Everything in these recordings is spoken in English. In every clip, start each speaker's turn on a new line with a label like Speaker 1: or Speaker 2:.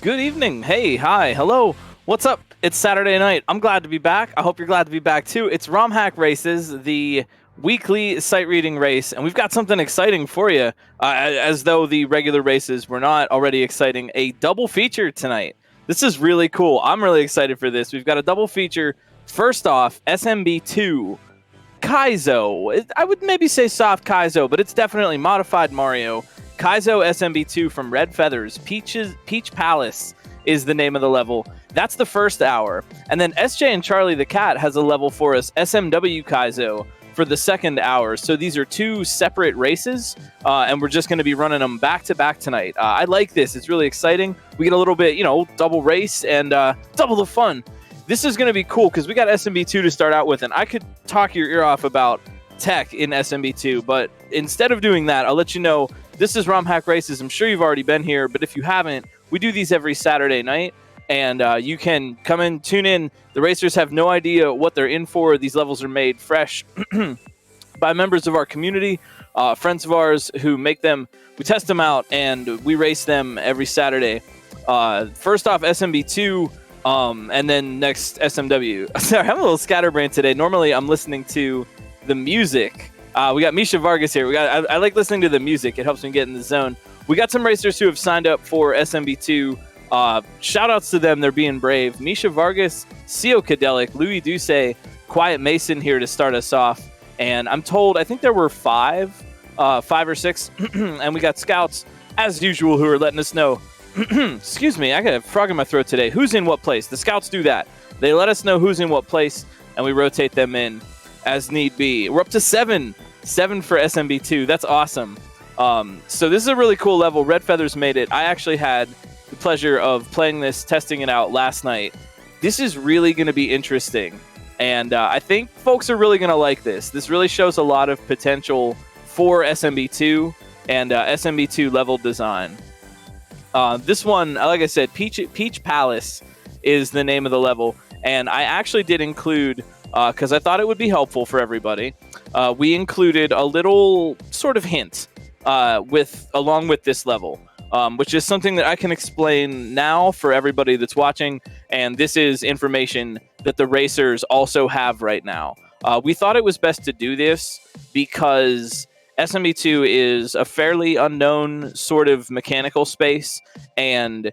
Speaker 1: Good evening. Hey, hi, hello. What's up? It's Saturday night. I'm glad to be back. I hope you're glad to be back too. It's Romhack Races, the weekly sight reading race, and we've got something exciting for you. As though the regular races were not already exciting, a double feature tonight. This is really cool. I'm really excited for this. We've got a double feature. First off, SMB2 Kaizo. I would maybe say soft Kaizo, but it's definitely modified Mario. Kaizo SMB2 from Red Feathers. Peach Palace is the name of the level. That's the first hour. And then SJ and Charlie the Cat has a level for us, SMW Kaizo, for the second hour. So these are two separate races, and we're just going to be running them back to back tonight. I like this. It's really exciting. We get a little bit, double race and double the fun. This is going to be cool because we got SMB2 to start out with, and I could talk your ear off about tech in SMB2, but instead of doing that, I'll let you know this is Romhack Races. I'm sure you've already been here, but if you haven't, we do these every Saturday night, and you can come in, tune in. The racers have no idea what they're in for. These levels are made fresh by members of our community, friends of ours who make them. We test them out, and we race them every Saturday. First off, SMB2, and then next SMW. Sorry, I'm a little scatterbrained today. Normally, I'm listening to the music. We got Misha Vargas here. I like listening to the music. It helps me get in the zone. We got some racers who have signed up for SMB2. Shout outs to them. They're being brave. Misha Vargas, Sio Kadelic, Louis Duce, Quiet Mason here to start us off. And I'm told, I think there were five or six. And we got scouts, as usual, who are letting us know. Excuse me, I got a frog in my throat today. Who's in what place? The scouts do that. They let us know who's in what place, and we rotate them in as need be. We're up to 7 for SMB2. That's awesome. So this is a really cool level. Red Feathers made it. I actually had the pleasure of playing this, testing it out last night. This is really going to be interesting, and I think folks are really going to like this. This really shows a lot of potential for SMB2 and SMB2 level design. This one, like I said, Peach Palace is the name of the level, and I actually did include, because I thought it would be helpful for everybody, we included a little sort of hint along with this level, which is something that I can explain now for everybody that's watching, and this is information that the racers also have right now. We thought it was best to do this because SMB2 is a fairly unknown sort of mechanical space, and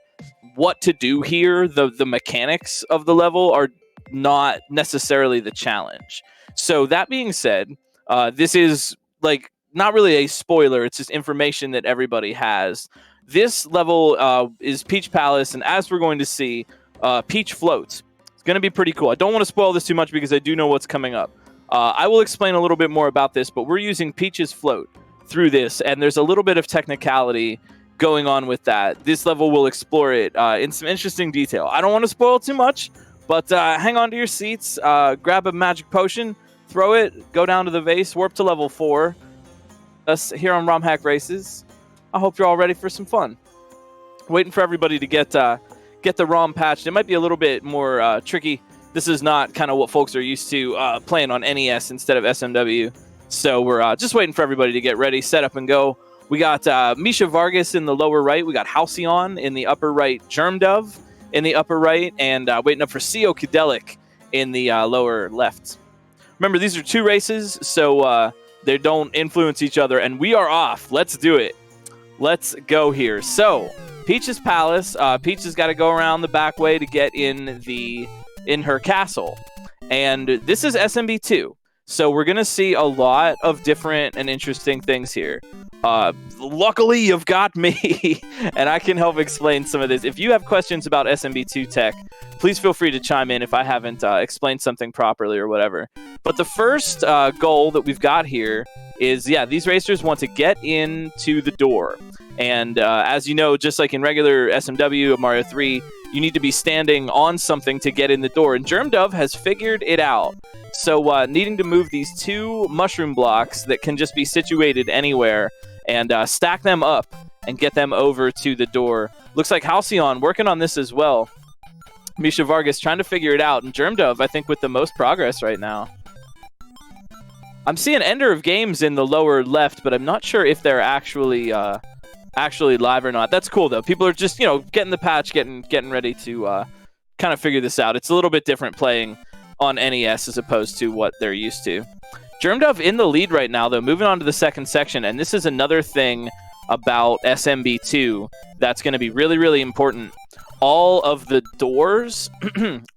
Speaker 1: what to do here, the mechanics of the level are not necessarily the challenge. So that being said, this is like not really a spoiler, it's just information that everybody has. This level is Peach Palace, and as we're going to see, Peach floats. It's going to be pretty cool. I don't want to spoil this too much because I do know what's coming up. I will explain a little bit more about this, but we're using Peach's float through this, and there's a little bit of technicality going on with that. This level will explore it in some interesting detail. I don't want to spoil too much, but hang on to your seats, grab a magic potion, throw it, go down to the vase, warp to level 4. Us here on Romhack Races. I hope you're all ready for some fun. Waiting for everybody to get the ROM patched. It might be a little bit more tricky. This is not kind of what folks are used to playing on NES instead of SMW. So we're just waiting for everybody to get ready, set up, and go. We got Misha Vargas in the lower right. We got Halcyon in the upper right. Germdove in the upper right. And waiting up for Sio Kadelic in the lower left. Remember, these are two races, so they don't influence each other. And we are off. Let's do it. Let's go here. So, Peach's Palace. Peach has got to go around the back way to get in her castle. And this is SMB2. So we're going to see a lot of different and interesting things here. Luckily, you've got me, and I can help explain some of this. If you have questions about SMB2 tech, please feel free to chime in if I haven't explained something properly or whatever. But the first goal that we've got here is, these racers want to get into the door. And as you know, just like in regular SMW of Mario 3, you need to be standing on something to get in the door. And Germdove has figured it out. So needing to move these two mushroom blocks that can just be situated anywhere and stack them up and get them over to the door. Looks like Halcyon working on this as well. Misha Vargas trying to figure it out. And Germdove, I think, with the most progress right now. I'm seeing Ender of Games in the lower left, but I'm not sure if they're actually actually live or not. That's cool though. People are just, you know, getting the patch, getting ready to kind of figure this out. It's a little bit different playing on NES as opposed to what they're used to. Germdove in the lead right now though, moving on to the second section, and this is another thing about SMB2 that's going to be really, really important. All of the doors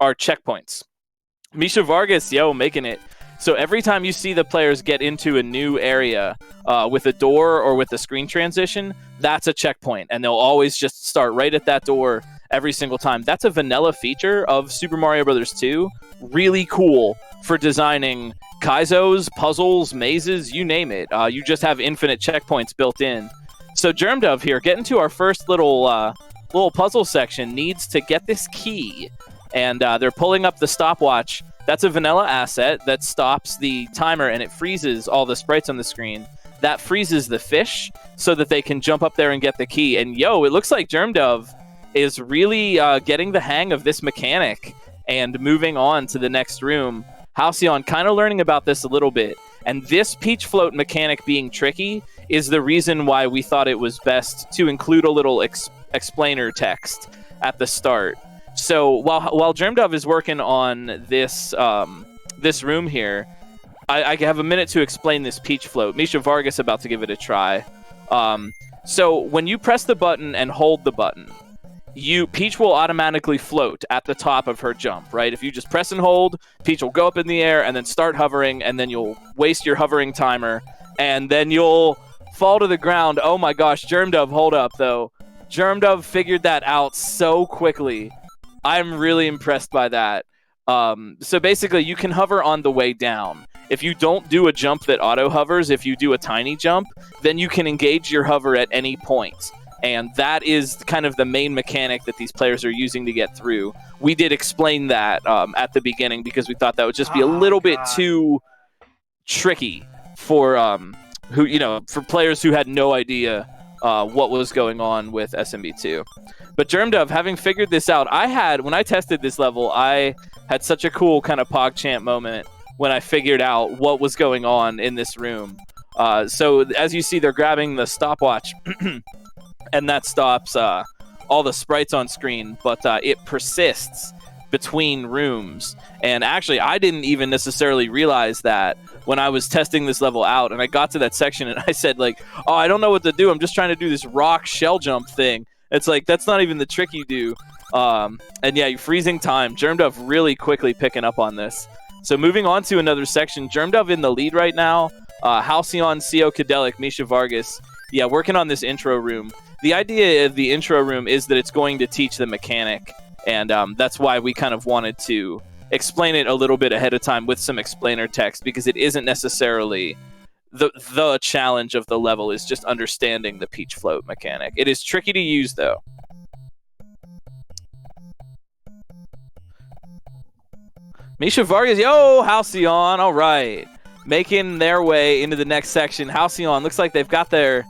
Speaker 1: are checkpoints. Misha Vargas, making it. So every time you see the players get into a new area with a door or with a screen transition, that's a checkpoint, and they'll always just start right at that door every single time. That's a vanilla feature of Super Mario Bros. 2. Really cool for designing kaizos, puzzles, mazes, you name it. You just have infinite checkpoints built in. So Germdove here, getting to our first little puzzle section, needs to get this key, and they're pulling up the stopwatch. That's a vanilla asset that stops the timer and it freezes all the sprites on the screen. That freezes the fish so that they can jump up there and get the key. And it looks like Germdove is really getting the hang of this mechanic and moving on to the next room. Halcyon kind of learning about this a little bit. And this peach float mechanic being tricky is the reason why we thought it was best to include a little explainer text at the start. So while Germdove is working on this this room here, I have a minute to explain this peach float. Misha Vargas about to give it a try. So when you press the button and hold the button, Peach will automatically float at the top of her jump, right? If you just press and hold, Peach will go up in the air and then start hovering, and then you'll waste your hovering timer, and then you'll fall to the ground. Oh my gosh, Germdove, hold up though. Germdove figured that out so quickly. I'm really impressed by that. So basically, you can hover on the way down. If you don't do a jump that auto-hovers, if you do a tiny jump, then you can engage your hover at any point. And that is kind of the main mechanic that these players are using to get through. We did explain that at the beginning because we thought that would just be a little bit too tricky for for players who had no idea what was going on with SMB2. But Germdove, having figured this out, when I tested this level, I had such a cool kind of PogChamp moment when I figured out what was going on in this room. So as you see, they're grabbing the stopwatch, and that stops all the sprites on screen, but it persists between rooms. And actually, I didn't even necessarily realize that when I was testing this level out, and I got to that section, and I said, oh, I don't know what to do. I'm just trying to do this rock shell jump thing. It's like, that's not even the trick you do. And yeah, freezing time. Germdove really quickly picking up on this. So moving on to another section, Germdove in the lead right now. Halcyon, CO Kadelic, Misha Vargas, working on this intro room. The idea of the intro room is that it's going to teach the mechanic, and that's why we kind of wanted to explain it a little bit ahead of time with some explainer text, because it isn't necessarily the challenge of the level is just understanding the peach float mechanic. It is tricky to use, though. Misha Vargas, Halcyon, all right. Making their way into the next section. Halcyon, looks like they've got the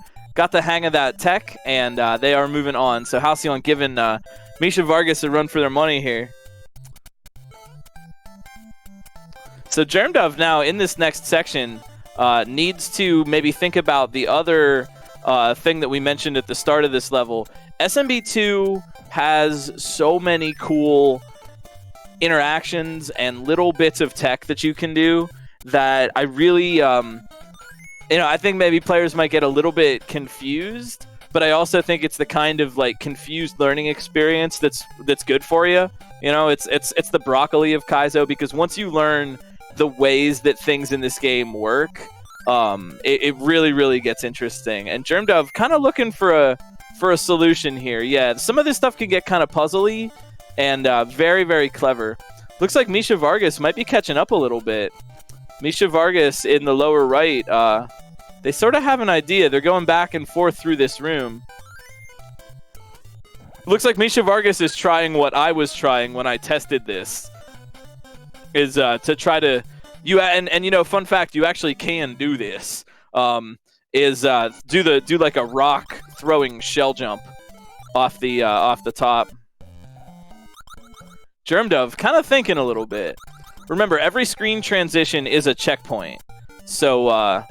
Speaker 1: hang of that tech, and they are moving on. So Halcyon giving Misha Vargas a run for their money here. So Germdove now in this next section needs to maybe think about the other thing that we mentioned at the start of this level. SMB2 has so many cool interactions and little bits of tech that you can do that I really, I think maybe players might get a little bit confused, but I also think it's the kind of confused learning experience that's good for you. It's the broccoli of Kaizo, because once you learn the ways that things in this game work, it really, really gets interesting. And Germdove kind of looking for a solution here. Yeah, some of this stuff can get kind of puzzly and very, very clever. Looks like Misha Vargas might be catching up a little bit. Misha Vargas in the lower right, they sort of have an idea. They're going back and forth through this room. Looks like Misha Vargas is trying what I was trying when I tested this. Is to try to fun fact, you actually can do this. Do like a rock throwing shell jump off the top. Germdove kind of thinking a little bit. Remember, every screen transition is a checkpoint. So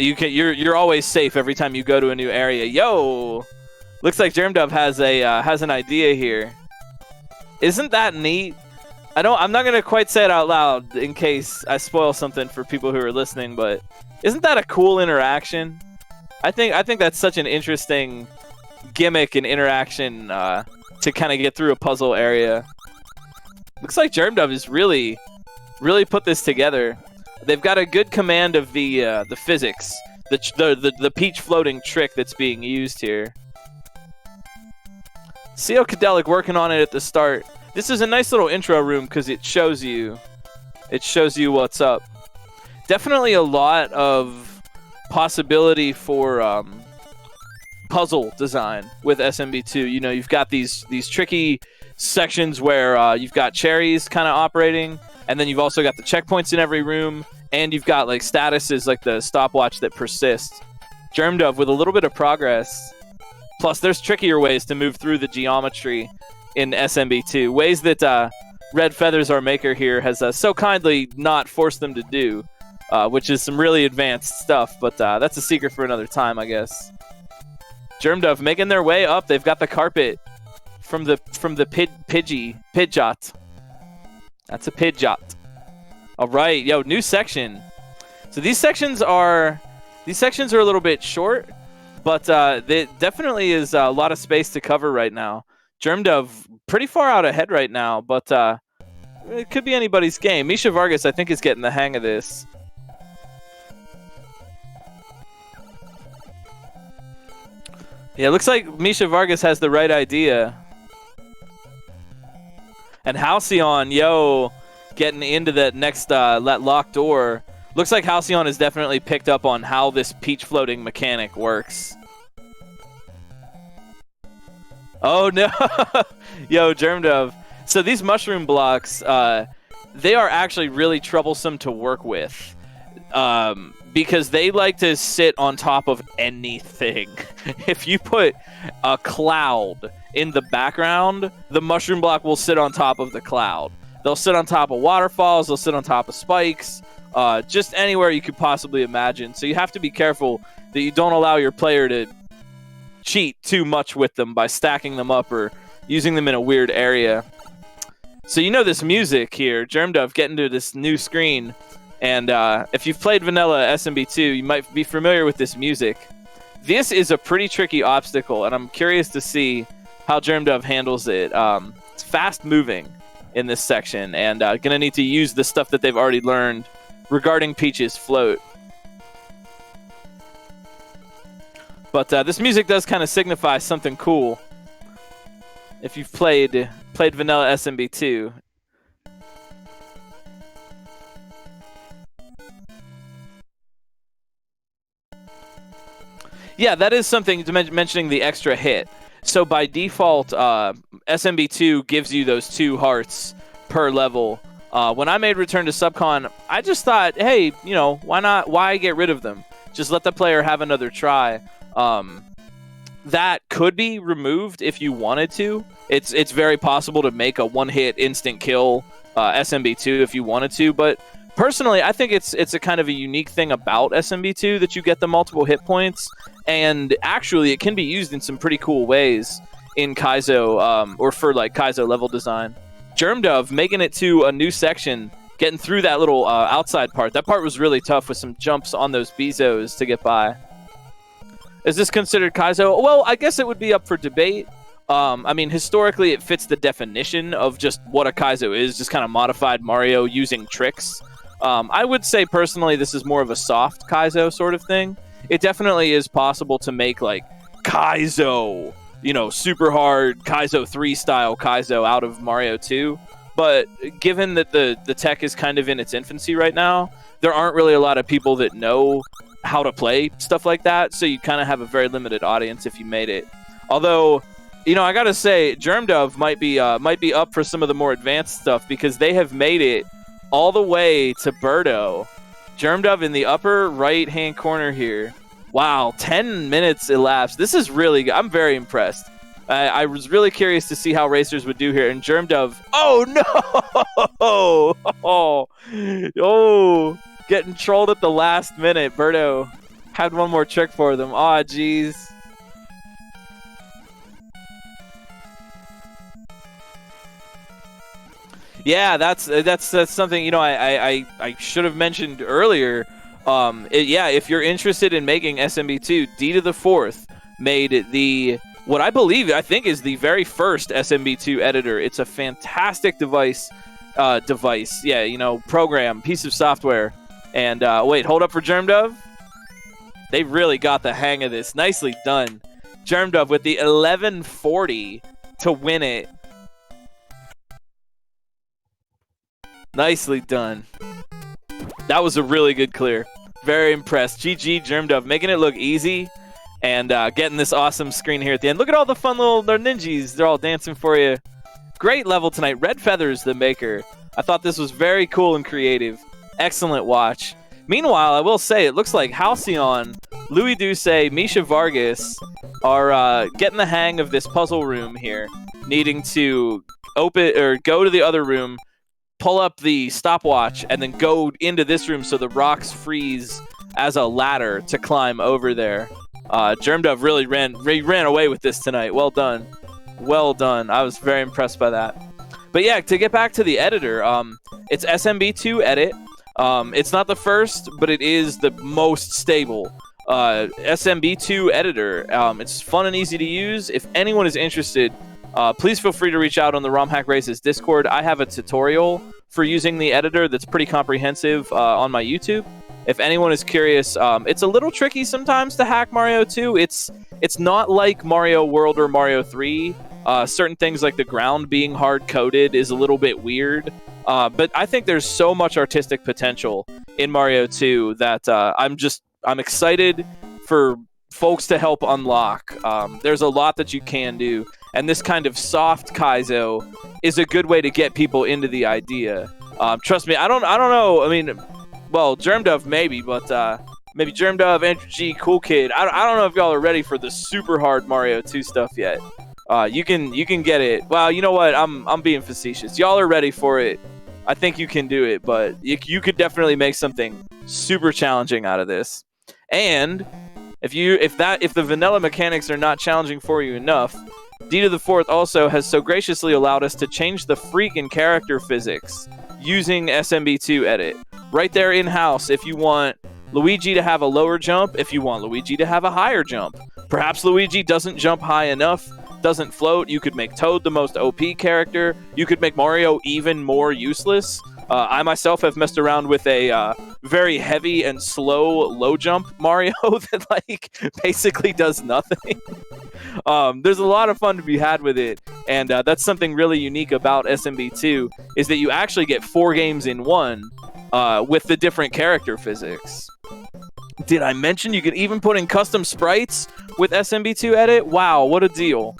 Speaker 1: You're always safe every time you go to a new area. Yo, looks like Germdove has an idea here. Isn't that neat? I'm not gonna quite say it out loud in case I spoil something for people who are listening, but isn't that a cool interaction? I think that's such an interesting gimmick and interaction to kind of get through a puzzle area. Looks like Germdove is really put this together. They've got a good command of the physics, the peach floating trick that's being used here. Ceocadelic working on it at the start. This is a nice little intro room because it shows you what's up. Definitely a lot of possibility for puzzle design with SMB2. You know, you've got these tricky sections where you've got cherries kind of operating, and then you've also got the checkpoints in every room, and you've got like statuses like the stopwatch that persists. Germdove with a little bit of progress. Plus, there's trickier ways to move through the geometry in SMB2, ways that redfeatherz, our maker here, has so kindly not forced them to do, which is some really advanced stuff, but that's a secret for another time, I guess. Germdove making their way up. They've got the carpet from the Pidgeot. That's a Pidgeot. All right, yo, new section. So these sections are a little bit short, but there definitely is a lot of space to cover right now. Germdove pretty far out ahead right now, but it could be anybody's game. Misha Vargas, I think, is getting the hang of this. Yeah, it looks like Misha Vargas has the right idea. And Halcyon, yo, getting into that next that locked door. Looks like Halcyon has definitely picked up on how this peach floating mechanic works. Oh no! Yo, Germdove. So these mushroom blocks, they are actually really troublesome to work with. Because they like to sit on top of anything. If you put a cloud in the background, the mushroom block will sit on top of the cloud. They'll sit on top of waterfalls, they'll sit on top of spikes, just anywhere you could possibly imagine. So you have to be careful that you don't allow your player to cheat too much with them by stacking them up or using them in a weird area. So you know this music here, Germdove getting to this new screen. And if you've played vanilla SMB2, you might be familiar with this music. This is a pretty tricky obstacle, and I'm curious to see how Germdove handles it. It's fast moving in this section, and going to need to use the stuff that they've already learned regarding Peach's float. But this music does kind of signify something cool. If you've played vanilla SMB2. Yeah, that is something to mentioning the extra hit. So by default, SMB2 gives you those 2 hearts per level. When I made Return to Subcon, I just thought, hey, you know, why not? Why get rid of them? Just let the player have another try. That could be removed if you wanted to. It's very possible to make a one-hit instant kill SMB2 if you wanted to, but personally, I think it's a kind of a unique thing about SMB2 that you get the multiple hit points, and actually it can be used in some pretty cool ways in Kaizo, or for like Kaizo level design. Germdove making it to a new section, getting through that little outside part. That part was really tough with some jumps on those Bezos to get by. Is this considered Kaizo? Well, I guess it would be up for debate. I mean, historically, it fits the definition of just what a Kaizo is, just kind of modified Mario using tricks. I would say, personally, this is more of a soft Kaizo sort of thing. It definitely is possible to make, like, Kaizo, you know, super hard Kaizo 3 style Kaizo out of Mario 2. But given that the tech is kind of in its infancy right now, there aren't really a lot of people that know how to play stuff like that, so you kind of have a very limited audience if you made it. Although, you know, I gotta say, Germdove might be up for some of the more advanced stuff, because they have made it all the way to Birdo. Germdove in the upper right-hand corner here. Wow, 10 minutes elapsed. This is really good. I'm very impressed. I was really curious to see how racers would do here. And Germdove, oh no! Oh, getting trolled at the last minute. Birdo Had one more trick for them. Aw, jeez. Yeah, that's something, you know, I should have mentioned earlier. Yeah, if you're interested in making SMB2, D to the 4th made what I think is the very first SMB2 editor. It's a fantastic device. Yeah, you know, program, piece of software. And wait, hold up for Germdove. They really got the hang of this. Nicely done. Germdove with the 1140 to win it. Nicely done. That was a really good clear. Very impressed. GG, Germdove, making it look easy and getting this awesome screen here at the end. Look at all the fun little ninjas. They're all dancing for you. Great level tonight. redfeatherz, the maker. I thought this was very cool and creative. Excellent watch. Meanwhile, I will say, it looks like Halcyon, Louis Douce, Misha Vargas are getting the hang of this puzzle room here, needing to open or go to the other room, pull up the stopwatch, and then go into this room so the rocks freeze as a ladder to climb over there. Germdove really ran away with this tonight. Well done. Well done. I was very impressed by that. But yeah, to get back to the editor, it's SMB2 edit. It's not the first, but it is the most stable. SMB2 editor. It's fun and easy to use. If anyone is interested, please feel free to reach out on the Romhack Races Discord. I have a tutorial for using the editor that's pretty comprehensive on my YouTube. If anyone is curious, it's a little tricky sometimes to hack Mario 2. It's not like Mario World or Mario 3. Certain things like the ground being hard-coded is a little bit weird. But I think there's so much artistic potential in Mario 2 that I'm excited for folks to help unlock. There's a lot that you can do, and this kind of soft Kaizo is a good way to get people into the idea. Trust me, I don't know. I mean, well, Germdove maybe, but maybe Germdove, Andrew G, Cool Kid. I don't know if y'all are ready for the super hard Mario 2 stuff yet. You can get it. Well, you know what? I'm being facetious. Y'all are ready for it. I think you can do it, but you could definitely make something super challenging out of this. And if the vanilla mechanics are not challenging for you enough, D to the 4th also has so graciously allowed us to change the freaking character physics using SMB2 edit. Right there in-house, if you want Luigi to have a lower jump, if you want Luigi to have a higher jump. Perhaps Luigi doesn't jump high enough, doesn't float. You could make Toad the most OP character. You could make Mario even more useless. I myself have messed around with a very heavy and slow low jump Mario that like basically does nothing. There's a lot of fun to be had with it, and that's something really unique about SMB2 is that you actually get 4 games in one with the different character physics. Did I mention you could even put in custom sprites with SMB2 edit? Wow, what a deal.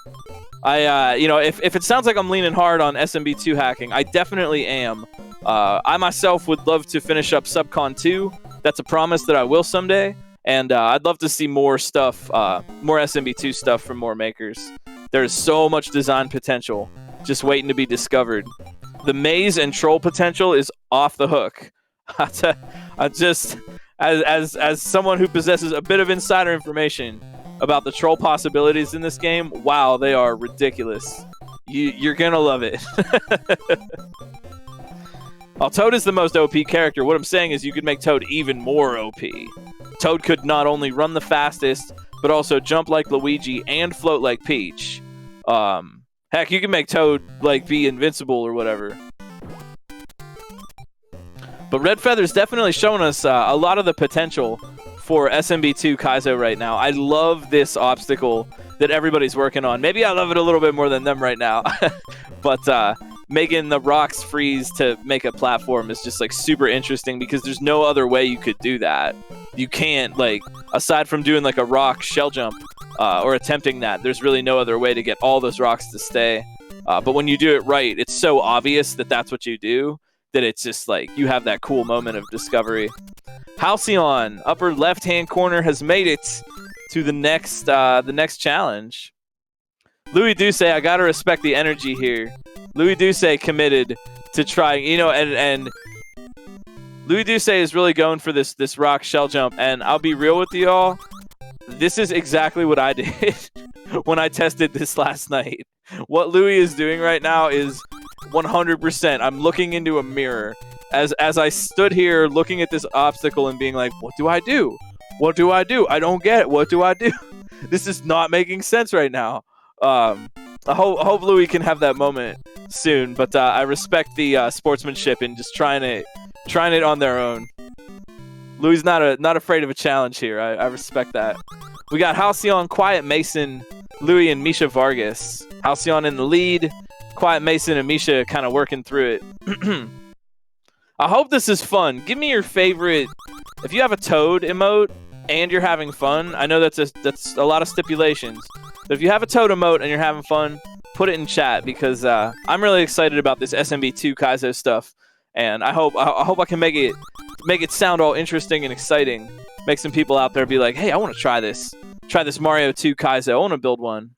Speaker 1: You know, if it sounds like I'm leaning hard on SMB2 hacking, I definitely am. I myself would love to finish up Subcon 2. That's a promise that I will someday. And I'd love to see more stuff, more SMB2 stuff from more makers. There's so much design potential just waiting to be discovered. The maze and troll potential is off the hook. I just, as someone who possesses a bit of insider information about the troll possibilities in this game, wow, they are ridiculous. You're gonna love it. While Toad is the most OP character, what I'm saying is you could make Toad even more OP. Toad could not only run the fastest, but also jump like Luigi and float like Peach. Heck, you can make Toad like be invincible or whatever. But redfeatherz definitely showing us a lot of the potential for SMB2 Kaizo right now. I love this obstacle that everybody's working on. Maybe I love it a little bit more than them right now. But making the rocks freeze to make a platform is just like super interesting because there's no other way you could do that. You can't, like, aside from doing like a rock shell jump or attempting that, there's really no other way to get all those rocks to stay. But when you do it right, it's so obvious that that's what you do that it's just like you have that cool moment of discovery. Halcyon, upper left-hand corner, has made it to the next challenge. Louis Douce, I gotta respect the energy here. Louis Douce committed to trying, you know, and Louis Duce is really going for this rock shell jump, and I'll be real with you all. This is exactly what I did when I tested this last night. What Louis is doing right now is 100%. I'm looking into a mirror as I stood here looking at this obstacle and being like, what do I do? What do I do? I don't get it. What do I do? This is not making sense right now. I hope Louis can have that moment soon, but I respect the sportsmanship in just trying it on their own. Louis not afraid of a challenge here. I respect that. We got Halcyon, Quiet Mason, Louis, and Misha Vargas. Halcyon in the lead. Quiet Mason and Misha kind of working through it. I hope this is fun. Give me your favorite. If you have a Toad emote and you're having fun, I know that's a lot of stipulations. But if you have a Toad emote and you're having fun, put it in chat, because I'm really excited about this SMB2 Kaizo stuff, and I hope I can make it sound all interesting and exciting. Make some people out there be like, hey, I want to try this Mario 2 Kaizo. I want to build one.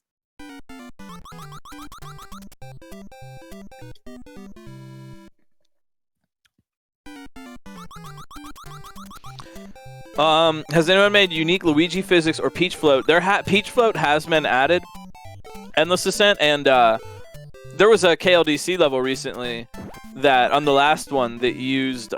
Speaker 1: Has anyone made unique Luigi physics or Peach Float? Peach Float has been added. Endless Ascent, and there was a KLDC level recently that on the last one that used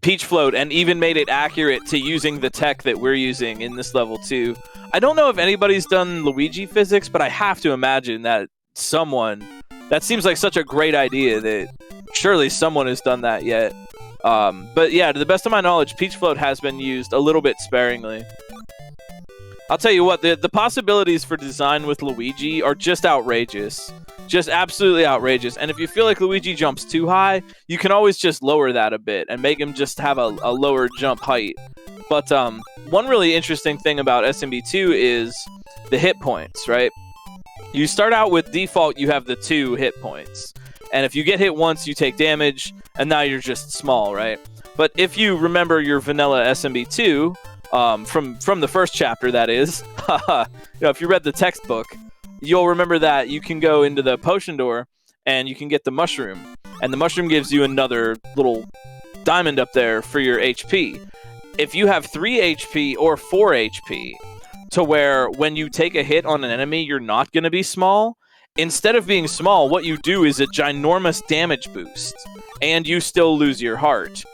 Speaker 1: Peach Float and even made it accurate to using the tech that we're using in this level too. I don't know if anybody's done Luigi physics, but I have to imagine that that seems like such a great idea that surely someone has done that yet. But yeah, to the best of my knowledge, Peach Float has been used a little bit sparingly. I'll tell you what, the possibilities for design with Luigi are just outrageous. Just absolutely outrageous. And if you feel like Luigi jumps too high, you can always just lower that a bit and make him just have a lower jump height. But one really interesting thing about SMB2 is the hit points, right? You start out with default, you have the 2 hit points. And if you get hit once, you take damage, and now you're just small, right? But if you remember your vanilla SMB2, from the first chapter, that is, if you read the textbook, you'll remember that you can go into the potion door, and you can get the mushroom. And the mushroom gives you another little diamond up there for your HP. If you have 3 HP or 4 HP, to where when you take a hit on an enemy, you're not going to be small, instead of being small, what you do is a ginormous damage boost, and you still lose your heart.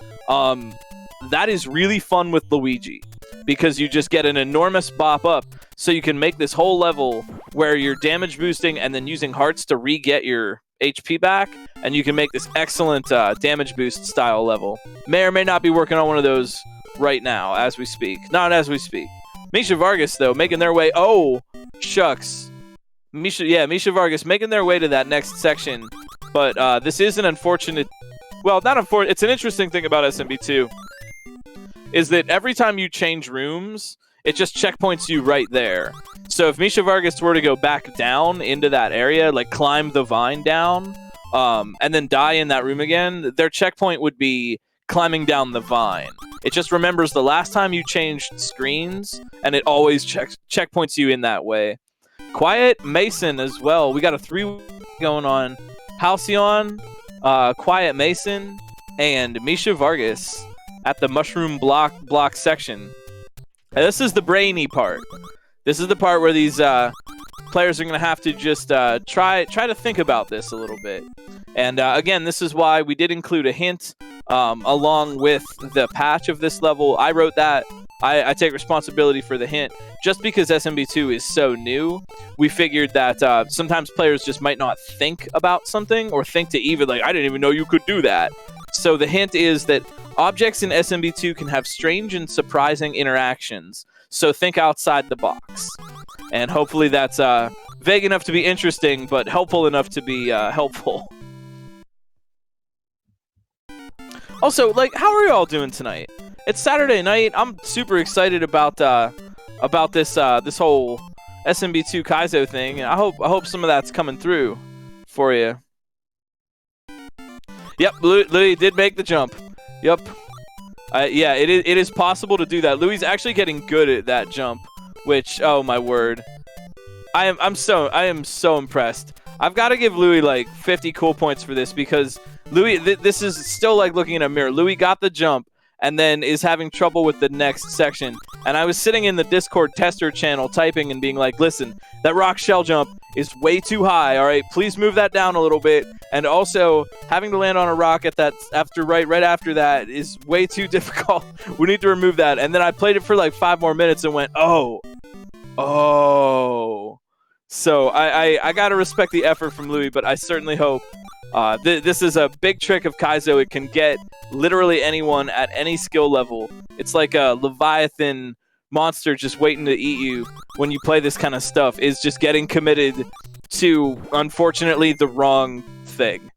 Speaker 1: That is really fun with Luigi, because you just get an enormous bop up, so you can make this whole level where you're damage boosting and then using hearts to re-get your HP back, and you can make this excellent damage boost style level. May or may not be working on one of those right now, as we speak. Not as we speak. Misha Vargas, though, making their way... Oh, shucks. Misha Vargas making their way to that next section, but this is an unfortunate... Well, not unfortunate. It's an interesting thing about SMB2, is that every time you change rooms, it just checkpoints you right there. So if Misha Vargas were to go back down into that area, like climb the vine down, and then die in that room again, their checkpoint would be climbing down the vine. It just remembers the last time you changed screens, and it always checkpoints you in that way. Quiet Mason as well. We got a 3 going on. Halcyon, Quiet Mason, and Misha Vargas at the mushroom block section. And this is the brainy part. This is the part where these players are going to have to just try to think about this a little bit. And again, this is why we did include a hint along with the patch of this level. I wrote that. I take responsibility for the hint. Just because SMB2 is so new, we figured that sometimes players just might not think about something, or think to even, like, I didn't even know you could do that. So the hint is that objects in SMB2 can have strange and surprising interactions. So think outside the box. And hopefully that's vague enough to be interesting, but helpful enough to be helpful. Also, like, how are you all doing tonight? It's Saturday night. I'm super excited about this this whole SMB2 Kaizo thing. I hope some of that's coming through for you. Yep, Louis did make the jump. Yep. Yeah, it is possible to do that. Louis actually getting good at that jump, which, oh my word, I am so impressed. I've got to give Louis like 50 cool points for this, because Louis, this is still like looking in a mirror. Louis got the jump and then is having trouble with the next section. And I was sitting in the Discord tester channel typing and being like, listen, that rock shell jump is way too high. All right, please move that down a little bit. And also having to land on a rock at that right after that is way too difficult. We need to remove that. And then I played it for like 5 more minutes and went, oh. So I got to respect the effort from Louis, but I certainly hope this is a big trick of Kaizo. It can get literally anyone at any skill level. It's like a Leviathan monster just waiting to eat you when you play this kind of stuff, is just getting committed to, unfortunately, the wrong thing.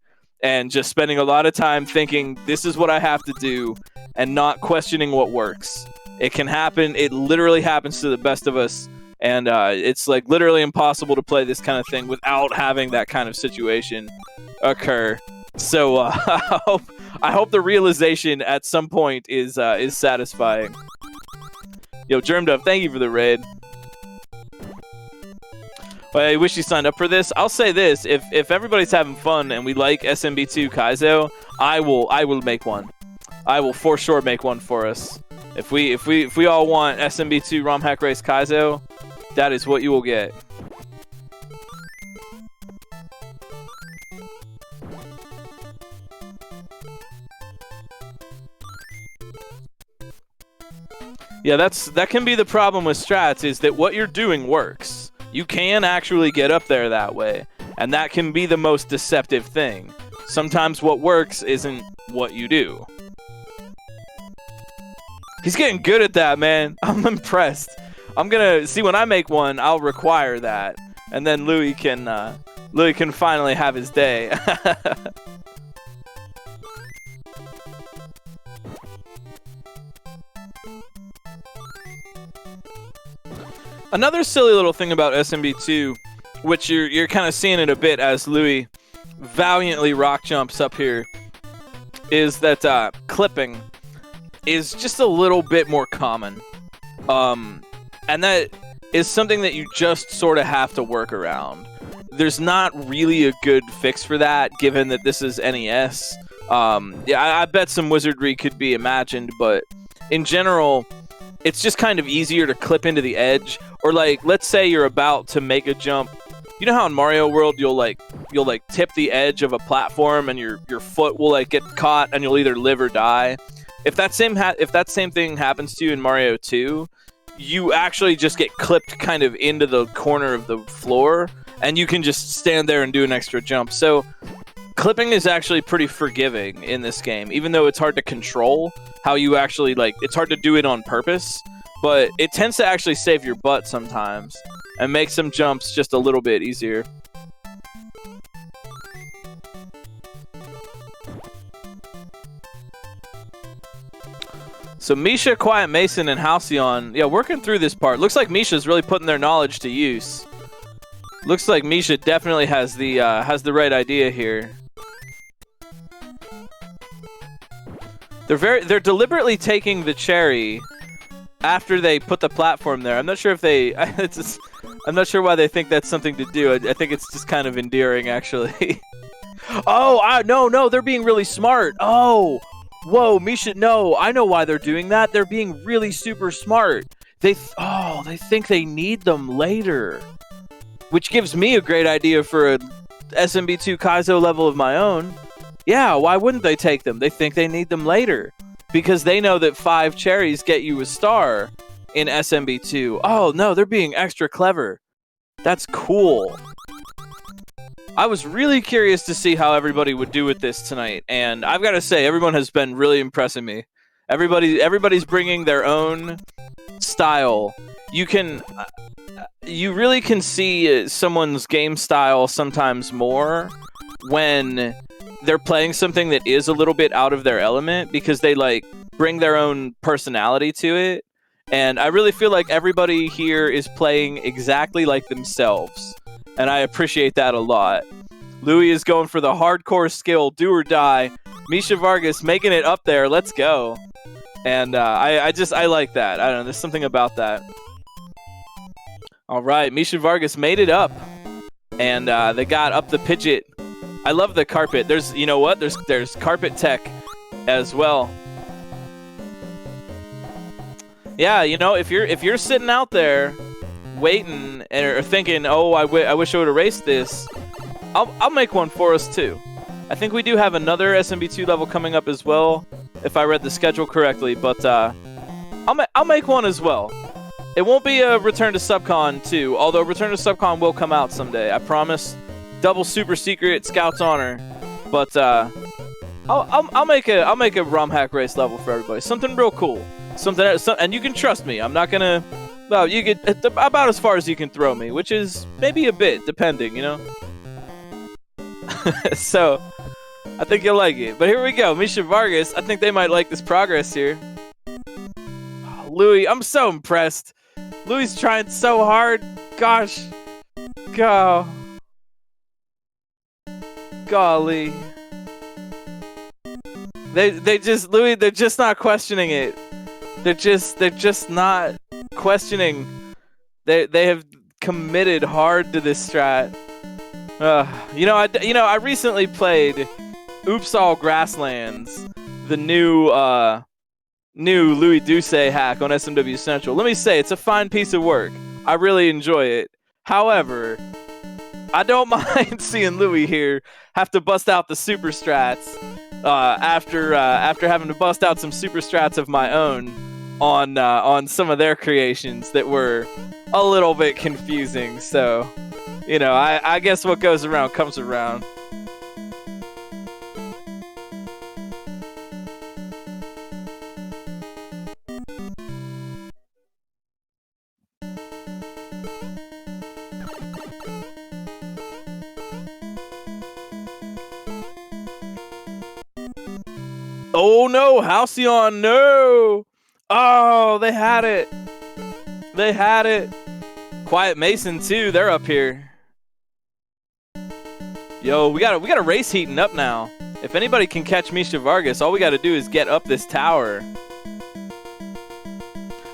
Speaker 1: And just spending a lot of time thinking, this is what I have to do, and not questioning what works. It can happen. It literally happens to the best of us. And it's like literally impossible to play this kind of thing without having that kind of situation occur. So I hope the realization at some point is satisfying. Yo, Germdub, thank you for the raid. Well, I wish you signed up for this. I'll say this: if everybody's having fun and we like SMB2 Kaizo, I will make one. I will for sure make one for us. If we all want SMB2 Romhack Race Kaizo, that is what you will get. Yeah, that can be the problem with strats, is that what you're doing works. You can actually get up there that way, and that can be the most deceptive thing. Sometimes what works isn't what you do. He's getting good at that, man. I'm impressed. I'm gonna see, when I make one, I'll require that, and then Louis can finally have his day. Another silly little thing about SMB2, which you're kind of seeing it a bit as Louis valiantly rock jumps up here, is that clipping is just a little bit more common. And that is something that you just sort of have to work around. There's not really a good fix for that, given that this is NES. Yeah, I bet some wizardry could be imagined, but in general, it's just kind of easier to clip into the edge. Or like, let's say you're about to make a jump. You know how in Mario World you'll tip the edge of a platform and your foot will like get caught and you'll either live or die. If that same thing happens to you in Mario 2, you actually just get clipped kind of into the corner of the floor, and you can just stand there and do an extra jump. So clipping is actually pretty forgiving in this game, even though it's hard to control how you actually, like, it's hard to do it on purpose, but it tends to actually save your butt sometimes and make some jumps just a little bit easier. So Misha, Quiet Mason, and Halcyon, yeah, working through this part. Looks like Misha's really putting their knowledge to use. Looks like Misha definitely has the right idea here. They're deliberately taking the cherry after they put the platform there. I'm not sure if they. I'm not sure why they think that's something to do. I think it's just kind of endearing, actually. Oh, no, they're being really smart. Oh. Whoa, Misha, no, I know why they're doing that. They're being really super smart. They think they need them later. Which gives me a great idea for a SMB2 Kaizo level of my own. Yeah, why wouldn't they take them? They think they need them later. Because they know that 5 cherries get you a star in SMB2. Oh, no, they're being extra clever. That's cool. I was really curious to see how everybody would do with this tonight, and I've got to say, everyone has been really impressing me. Everybody's bringing their own style. You really can see someone's game style sometimes more when they're playing something that is a little bit out of their element, because they like bring their own personality to it. And I really feel like everybody here is playing exactly like themselves. And I appreciate that a lot. Louis is going for the hardcore skill, do or die. Misha Vargas making it up there. Let's go. And I like that. I don't know. There's something about that. All right. Misha Vargas made it up. And they got up the Pidgeot I love the carpet. There's, you know what? There's carpet tech as well. Yeah, you know, if you're sitting out there waiting or thinking, oh, I wish I would have raced this, I'll make one for us too. I think we do have another SMB2 level coming up as well, if I read the schedule correctly. But I'll make one as well. It won't be a Return to Subcon 2, although Return to Subcon will come out someday. I promise. Double super secret Scout's Honor, but I'll make a Romhack race level for everybody. Something real cool. And you can trust me. I'm not gonna. Well, you get about as far as you can throw me, which is maybe a bit, depending, you know. So I think you'll like it. But here we go, Misha Vargas. I think they might like this progress here. Oh, Louis, I'm so impressed. Louis trying so hard. Gosh, go. Golly. They're just not questioning it. They're just not questioning. They have committed hard to this strat. You know, I recently played Oops All Grasslands, the new Louis Duce hack on SMW Central. Let me say, it's a fine piece of work. I really enjoy it. However, I don't mind seeing Louis here have to bust out the super strats after having to bust out some super strats of my own on some of their creations that were a little bit confusing. So, you know, I guess what goes around comes around. Oh no, Halcyon, no! Oh, they had it. They had it. Quiet Mason too, they're up here. Yo, we got a race heating up now. If anybody can catch Misha Vargas, all we got to do is get up this tower.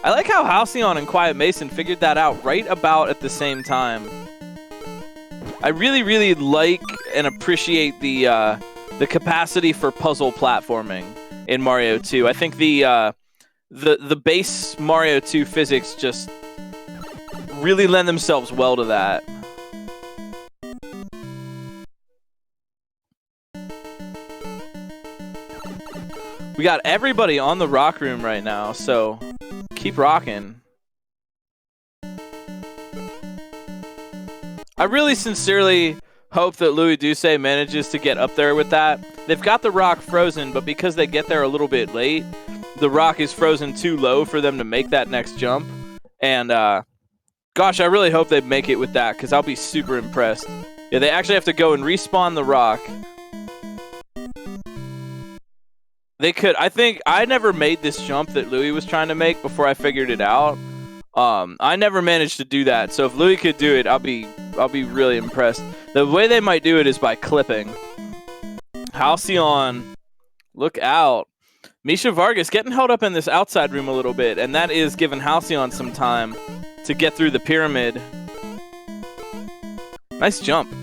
Speaker 1: I like how Halcyon and Quiet Mason figured that out right about at the same time. I really, really like and appreciate the capacity for puzzle platforming in Mario 2. I think the base Mario 2 physics just really lend themselves well to that. We got everybody on the rock room right now, so keep rocking. I really sincerely hope that Louis Duce manages to get up there with that. They've got the rock frozen, but because they get there a little bit late, the rock is frozen too low for them to make that next jump. And gosh, I really hope they make it with that, because I'll be super impressed. Yeah, they actually have to go and respawn the rock. They could. I think I never made this jump that Louis was trying to make before I figured it out. I never managed to do that. So if Louis could do it, I'll be really impressed. The way they might do it is by clipping. Halcyon, look out. Misha Vargas getting held up in this outside room a little bit, and that is giving Halcyon some time to get through the pyramid. Nice jump.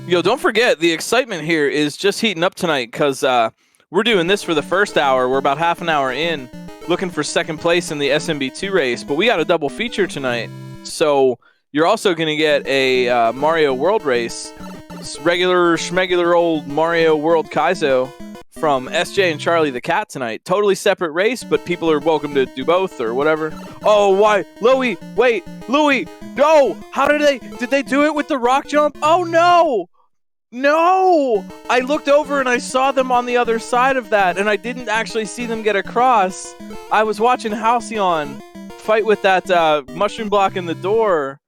Speaker 1: Yo, don't forget, the excitement here is just heating up tonight, because we're doing this for the first hour. We're about half an hour in, looking for second place in the SMB2 race, but we got a double feature tonight. So you're also going to get a Mario World race, regular schmegular old Mario World Kaizo from SJ and Charlie the Cat tonight. Totally separate race, but people are welcome to do both or whatever. Oh, why? Louis, wait, Louis, no! How did they do it with the rock jump? Oh, no! No! I looked over and I saw them on the other side of that, and I didn't actually see them get across. I was watching Halcyon fight with that mushroom block in the door.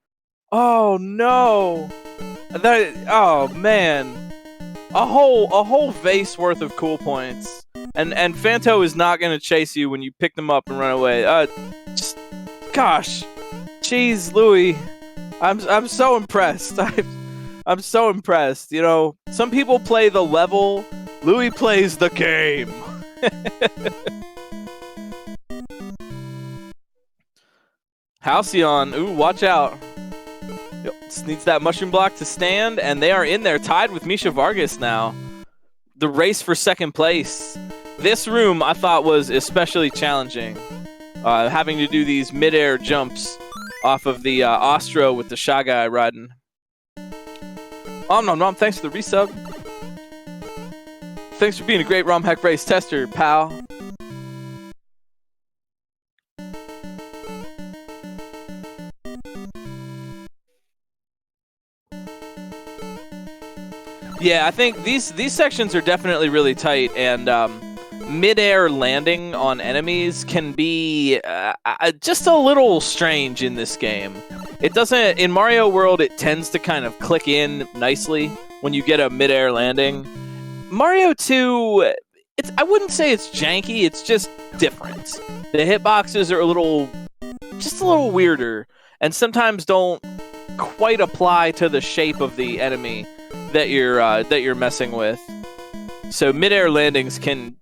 Speaker 1: Oh no! Oh man! A whole vase worth of cool points, and Fanto is not gonna chase you when you pick them up and run away. Just, gosh, jeez, Louis, I'm so impressed. I'm so impressed. You know, some people play the level. Louis plays the game. Halcyon, ooh, watch out. Yep, just needs that mushroom block to stand, and they are in there, tied with Misha Vargas now. The race for second place. This room I thought was especially challenging, having to do these mid-air jumps off of the Ostro with the Shy Guy riding. Nom, thanks for the resub. Thanks for being a great Romhack race tester, pal. Yeah, I think these sections are definitely really tight, and mid-air landing on enemies can be just a little strange in this game. It doesn't, in Mario World, it tends to kind of click in nicely when you get a mid-air landing. Mario 2, I wouldn't say it's janky, it's just different. The hitboxes are just a little weirder, and sometimes don't quite apply to the shape of the enemy that you're messing with. So mid-air landings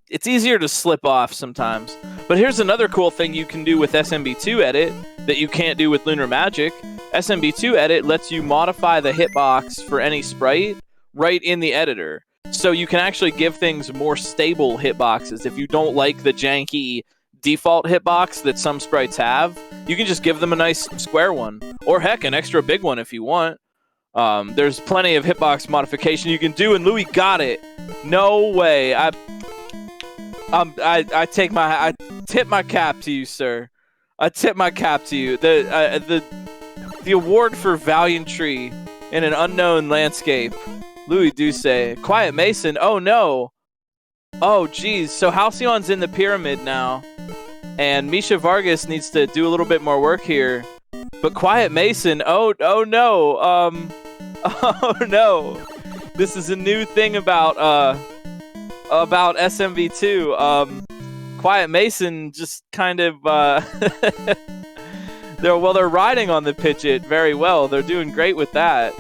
Speaker 1: it's easier to slip off sometimes. But here's another cool thing you can do with SMB2 Edit that you can't do with Lunar Magic. SMB2 Edit lets you modify the hitbox for any sprite right in the editor. So you can actually give things more stable hitboxes. If you don't like the janky default hitbox that some sprites have, you can just give them a nice square one. Or heck, an extra big one if you want. There's plenty of hitbox modification you can do, and Louis got it. No way. I tip my cap to you, sir. I tip my cap to you. The award for valiantry in an unknown landscape. Louis Duce. Quiet Mason. Oh no. Oh geez. So Halcyon's in the pyramid now, and Misha Vargas needs to do a little bit more work here. But Quiet Mason. Oh no. Oh no. This is a new thing about SMB2. Quiet Mason just kind of they're riding on the Pidgeot very well. They're doing great with that.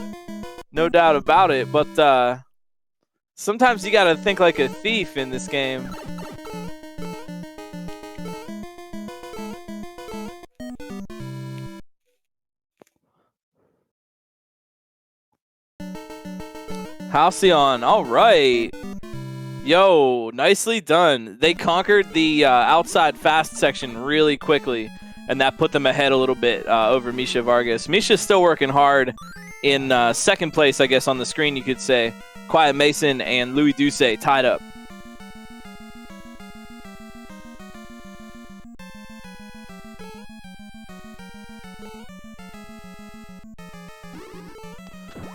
Speaker 1: No doubt about it, but sometimes you gotta think like a thief in this game. Halcyon, all right. Yo, nicely done. They conquered the outside fast section really quickly, and that put them ahead a little bit over Misha Vargas. Misha's still working hard in second place, I guess, on the screen, you could say. Quiet Mason and Louis Duce tied up.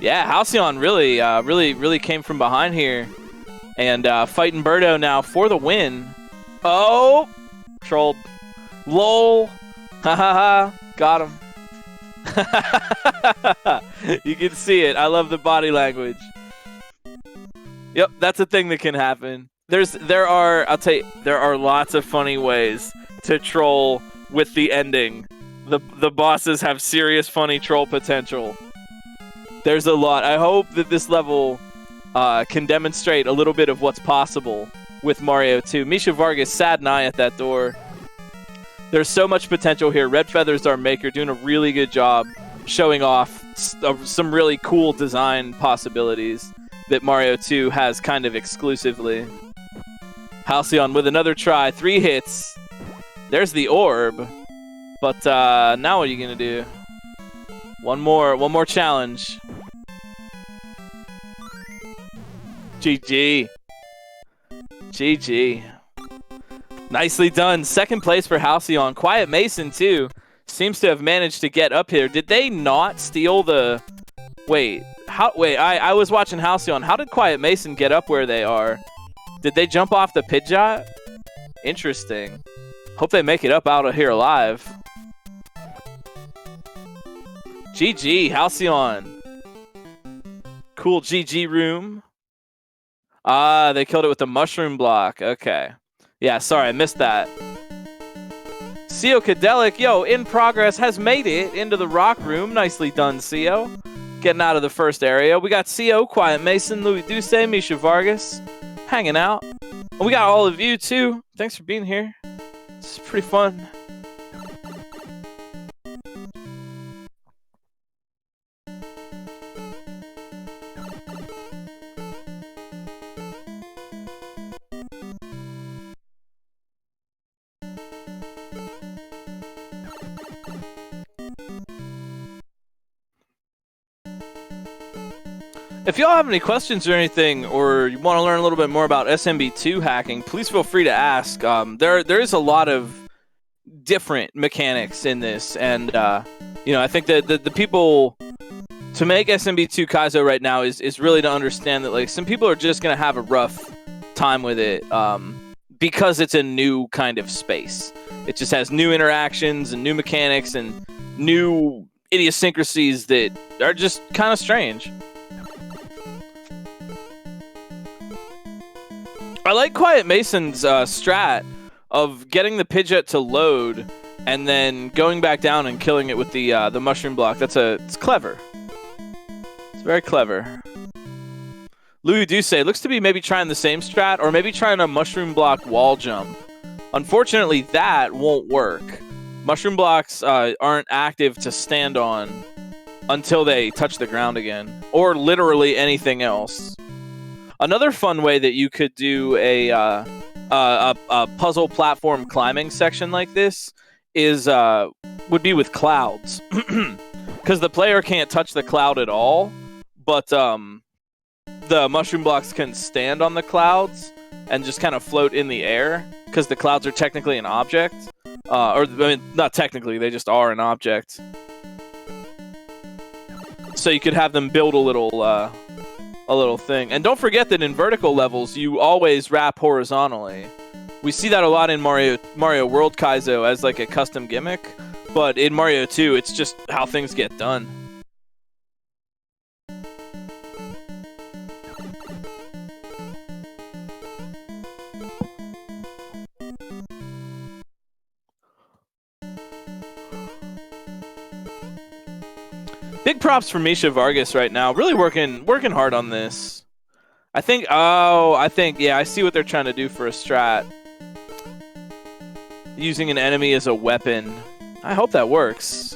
Speaker 1: Yeah, Halcyon really came from behind here. And fighting Birdo now for the win. Oh! Trolled. LOL. Ha ha ha. Got him. You can see it. I love the body language. Yep, that's a thing that can happen. There are lots of funny ways to troll with the ending. The bosses have serious funny troll potential. There's a lot. I hope that this level can demonstrate a little bit of what's possible with Mario 2. Misha Vargas, sad an eye at that door. There's so much potential here. redfeatherz, our maker, doing a really good job showing off some really cool design possibilities that Mario 2 has kind of exclusively. Halcyon with another try. 3 hits. There's the orb. But now what are you going to do? One more challenge. GG. GG. Nicely done. Second place for Halcyon. Quiet Mason, too, seems to have managed to get up here. Did they not steal the... Wait, I was watching Halcyon. How did Quiet Mason get up where they are? Did they jump off the Pidgeot? Interesting. Hope they make it up out of here alive. GG, Halcyon. Cool GG room. Ah, they killed it with the mushroom block. Okay. Yeah, sorry, I missed that. Seo Kadelic, yo, in progress, has made it into the rock room. Nicely done, Seo. Getting out of the first area. We got Seo, Quiet Mason, Louis Duce, Misha Vargas hanging out. And we got all of you, too. Thanks for being here. This is pretty fun. If y'all have any questions or anything, or you want to learn a little bit more about SMB2 hacking, please feel free to ask. There is a lot of different mechanics in this, and I think that the people to make SMB2 Kaizo right now is really to understand that like some people are just gonna have a rough time with it because it's a new kind of space. It just has new interactions and new mechanics and new idiosyncrasies that are just kind of strange. I like Quiet Mason's strat of getting the Pidgeot to load and then going back down and killing it with the mushroom block. It's clever. It's very clever. Louis Duce looks to be maybe trying the same strat or maybe trying a mushroom block wall jump. Unfortunately, that won't work. Mushroom blocks aren't active to stand on until they touch the ground again, or literally anything else. Another fun way that you could do a puzzle platform climbing section like this is would be with clouds, because the player can't touch the cloud at all, but the mushroom blocks can stand on the clouds and just kind of float in the air, because the clouds are technically an object, or I mean, not technically, they just are an object. So you could have them build a little thing. And don't forget that in vertical levels, you always wrap horizontally. We see that a lot in Mario World Kaizo as like a custom gimmick, but in Mario 2, it's just how things get done. Big props for Misha Vargas right now. Really working hard on this. I think, yeah, I see what they're trying to do for a strat. Using an enemy as a weapon. I hope that works.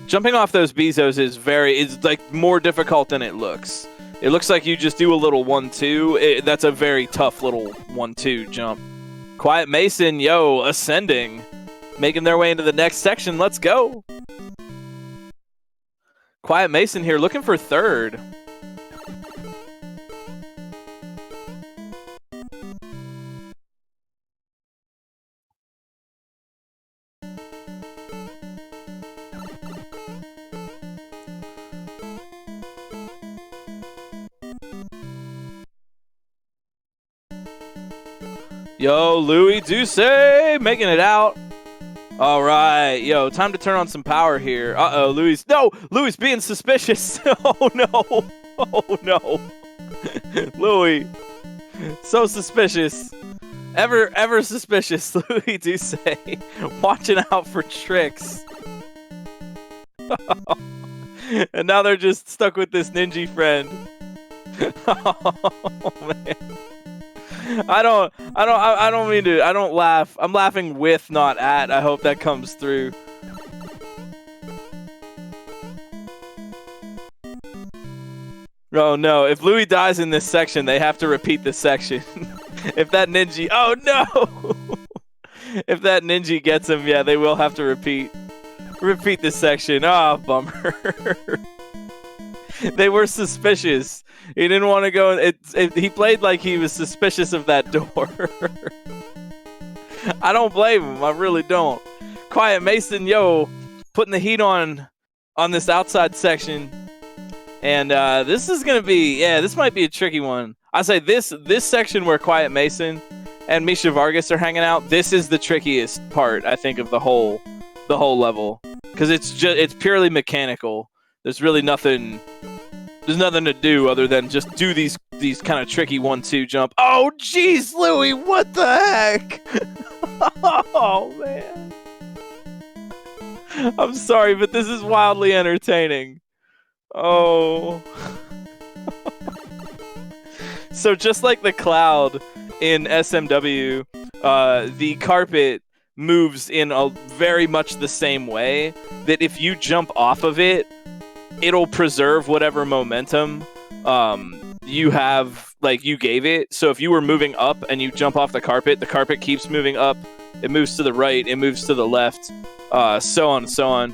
Speaker 1: Jumping off those Bezos is like more difficult than it looks. It looks like you just do a little 1-2. That's a very tough little 1-2 jump. Quiet Mason, yo, ascending. Making their way into the next section. Let's go. Quiet Mason here, looking for third. Yo, Louis Duce making it out. All right, yo, time to turn on some power here. Uh-oh, Louis. No, Louis being suspicious. Oh, no. Oh, no. Louis. So suspicious. Ever suspicious, Louis Duce. Watching out for tricks. And now they're just stuck with this ninja friend. Oh, man. I don't mean to. I don't laugh. I'm laughing with, not at. I hope that comes through. Oh no! If Louis dies in this section, they have to repeat this section. If that ninja, oh no! If that ninja gets him, yeah, they will have to repeat this section. Ah, oh, bummer. They were suspicious. He didn't want to go. He played like he was suspicious of that door. I don't blame him. I really don't. Quiet Mason, yo, putting the heat on this outside section. And this is going to be, yeah, this might be a tricky one. I say this section where Quiet Mason and Misha Vargas are hanging out, this is the trickiest part, I think, of the whole level. Because it's purely mechanical. There's really nothing... There's nothing to do other than just do these kind of tricky 1-2 jump. Oh, jeez, Louis, what the heck? Oh, man. I'm sorry, but this is wildly entertaining. Oh. So just like the cloud in SMW, the carpet moves in a very much the same way, that if you jump off of it, it'll preserve whatever momentum you have, like you gave it. So if you were moving up and you jump off the carpet keeps moving up. It moves to the right, it moves to the left, so on and so on.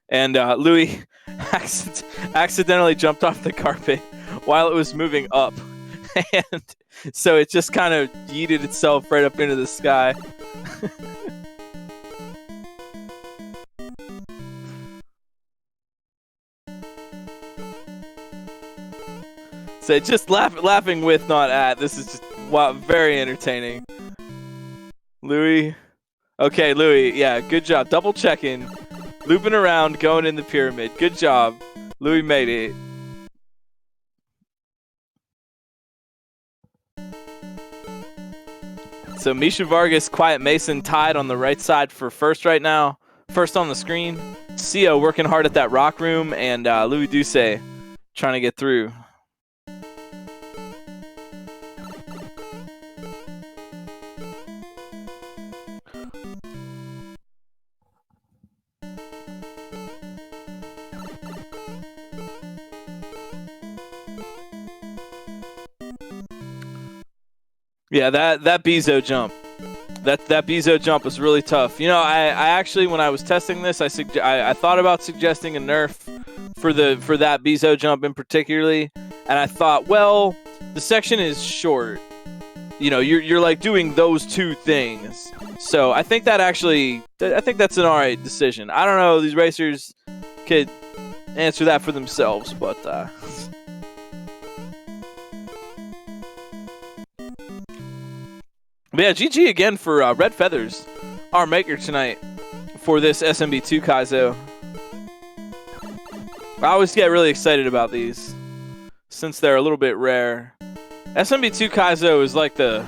Speaker 1: And Louis accidentally jumped off the carpet while it was moving up. And so it just kind of yeeted itself right up into the sky. So just laughing with, not at. This is just very entertaining. Louis. Okay, Louis. Yeah, good job. Double checking. Looping around, going in the pyramid. Good job. Louis made it. So Misha Vargas, Quiet Mason tied on the right side for first right now. First on the screen. Sio working hard at that rock room, and Louis Duce trying to get through. Yeah, that Bezo jump. That Bezo jump was really tough. You know, I actually, when I was testing this, I thought about suggesting a nerf for that Bezo jump in particularly, and I thought, well, the section is short. You know, you're like doing those two things. So I think that's an alright decision. I don't know, these racers could answer that for themselves, but But yeah, GG again for redfeatherz, our maker tonight for this SMB2 Kaizo. I always get really excited about these since they're a little bit rare. SMB2 Kaizo is like the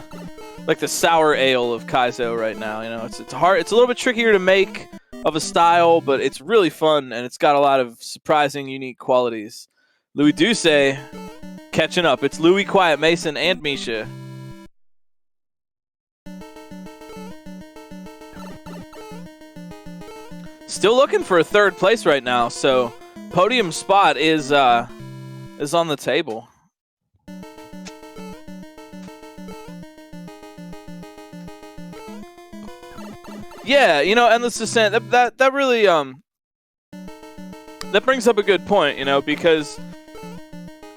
Speaker 1: sour ale of Kaizo right now. You know, it's hard. It's a little bit trickier to make of a style, but it's really fun and it's got a lot of surprising, unique qualities. Louis Duce catching up. It's Louis, Quiet Mason, and Misha. Still looking for a third place right now, so podium spot is on the table. Yeah, you know, Endless Descent, that really that brings up a good point, you know, because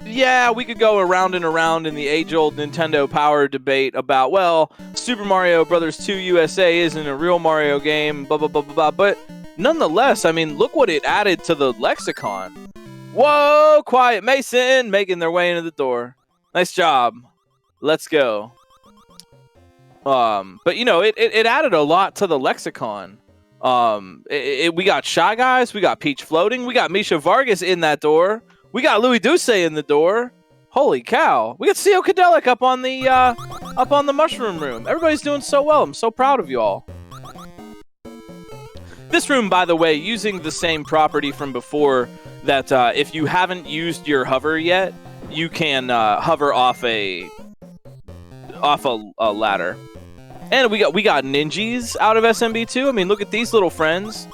Speaker 1: yeah, we could go around and around in the age-old Nintendo Power debate about, well, Super Mario Bros. 2 USA isn't a real Mario game, blah blah blah blah blah, but nonetheless, I mean, look what it added to the lexicon. Whoa, Quiet Mason making their way into the door. Nice job. Let's go. But you know, it added a lot to the lexicon. We got Shy Guys, we got Peach floating, we got Misha Vargas in that door, we got Louis Duce in the door. Holy cow! We got Sio Kadelic up on the mushroom room. Everybody's doing so well. I'm so proud of you all. This room, by the way, using the same property from before, that if you haven't used your hover yet, you can hover off a ladder. And we got ninjas out of SMB2. I mean, look at these little friends.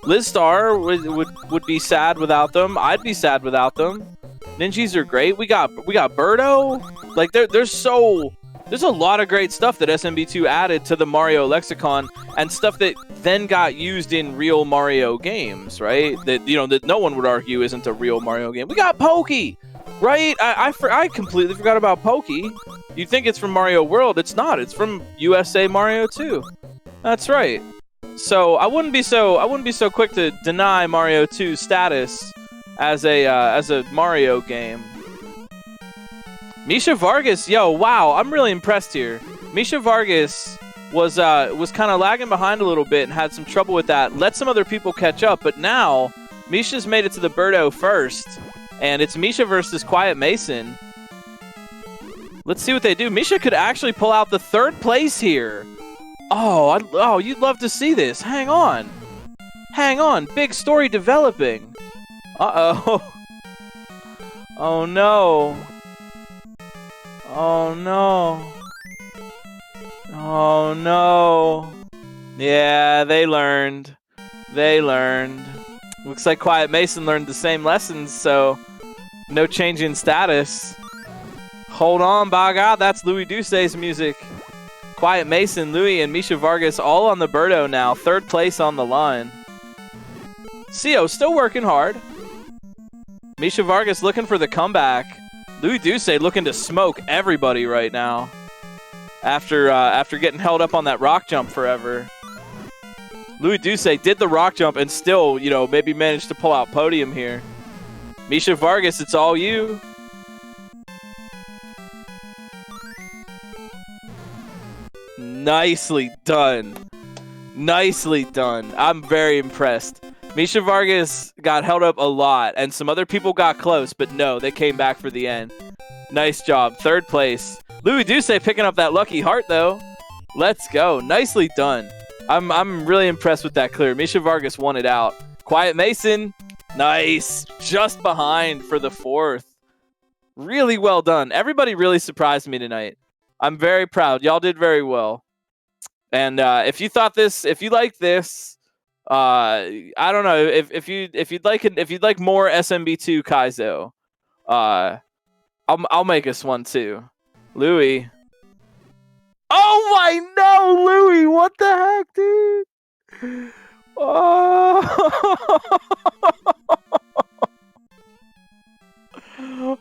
Speaker 1: Liz Star would be sad without them. I'd be sad without them. Ninjas are great. We got Birdo. Like there's a lot of great stuff that SMB2 added to the Mario lexicon, and stuff that then got used in real Mario games, right? That, you know, that no one would argue isn't a real Mario game. We got Pokey, right? I completely forgot about Pokey. You'd think it's from Mario World. It's not. It's from USA Mario 2. That's right. So I wouldn't be so quick to deny Mario 2's status as a Mario game. Misha Vargas, yo, wow, I'm really impressed here. Misha Vargas was kind of lagging behind a little bit and had some trouble with that. Let some other people catch up, but now Misha's made it to the Birdo first, and it's Misha versus Quiet Mason. Let's see what they do. Misha could actually pull out the third place here. Oh, you'd love to see this. Hang on. Big story developing. Uh-oh. Oh, no. Oh, no. Oh, no. Yeah, they learned. Looks like Quiet Mason learned the same lessons, so no change in status. Hold on, by God, that's Louis Duce's music. Quiet Mason, Louis, and Misha Vargas all on the Birdo now. Third place on the line. Sio still working hard. Misha Vargas looking for the comeback. Louis Duce looking to smoke everybody right now. After getting held up on that rock jump forever. Louis Duce did the rock jump and still, you know, maybe managed to pull out podium here. Misha Vargas, it's all you. Nicely done. Nicely done. I'm very impressed. Misha Vargas got held up a lot, and some other people got close, but no, they came back for the end. Nice job. Third place. Louis Duce picking up that lucky heart, though. Let's go. Nicely done. I'm really impressed with that clear. Misha Vargas won it out. Quiet Mason. Nice. Just behind for the fourth. Really well done. Everybody really surprised me tonight. I'm very proud. Y'all did very well. And if you thought this, if you like this, I don't know if you'd like more SMB2 Kaizo, I'll make us one too. Louis. Oh my no, Louis! What the heck, dude? Oh,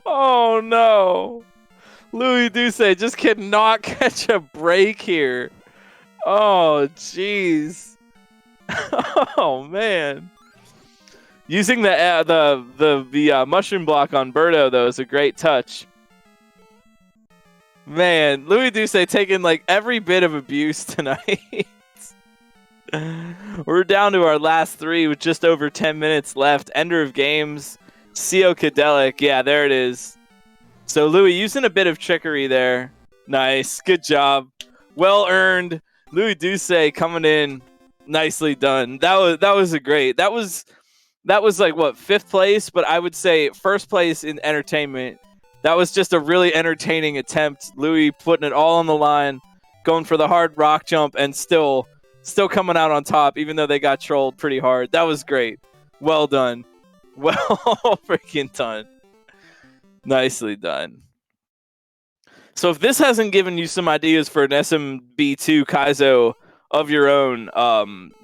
Speaker 1: oh no. Louis Duce just cannot catch a break here. Oh, jeez. Oh, man. Using the mushroom block on Birdo, though, is a great touch. Man, Louis Duce taking, like, every bit of abuse tonight. We're down to our last three with just over 10 minutes left. Ender of games. Psychedelic. Yeah, there it is. So, Louis using a bit of trickery there. Nice. Good job. Well earned. Louis Duce coming in. Nicely done. That was a great. That was like, what, 5th place? But I would say 1st place in entertainment. That was just a really entertaining attempt. Louis putting it all on the line, going for the hard rock jump, and still coming out on top, even though they got trolled pretty hard. That was great. Well done. Well freaking done. Nicely done. So if this hasn't given you some ideas for an SMB2 Kaizo of your own,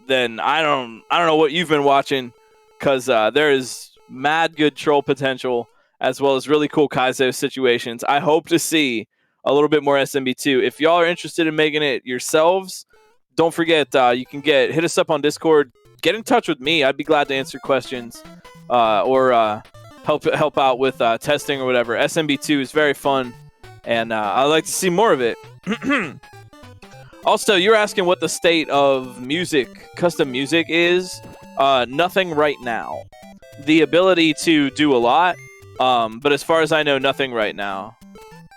Speaker 1: then I don't know what you've been watching, because there is mad good troll potential as well as really cool Kaizo situations. I hope to see a little bit more SMB2. If y'all are interested in making it yourselves, don't forget you can hit us up on Discord. Get in touch with me. I'd be glad to answer questions or help out with testing or whatever. SMB2 is very fun, and I'd like to see more of it. Also, you're asking what the state of custom music is. Nothing right now. The ability to do a lot, but as far as I know, nothing right now.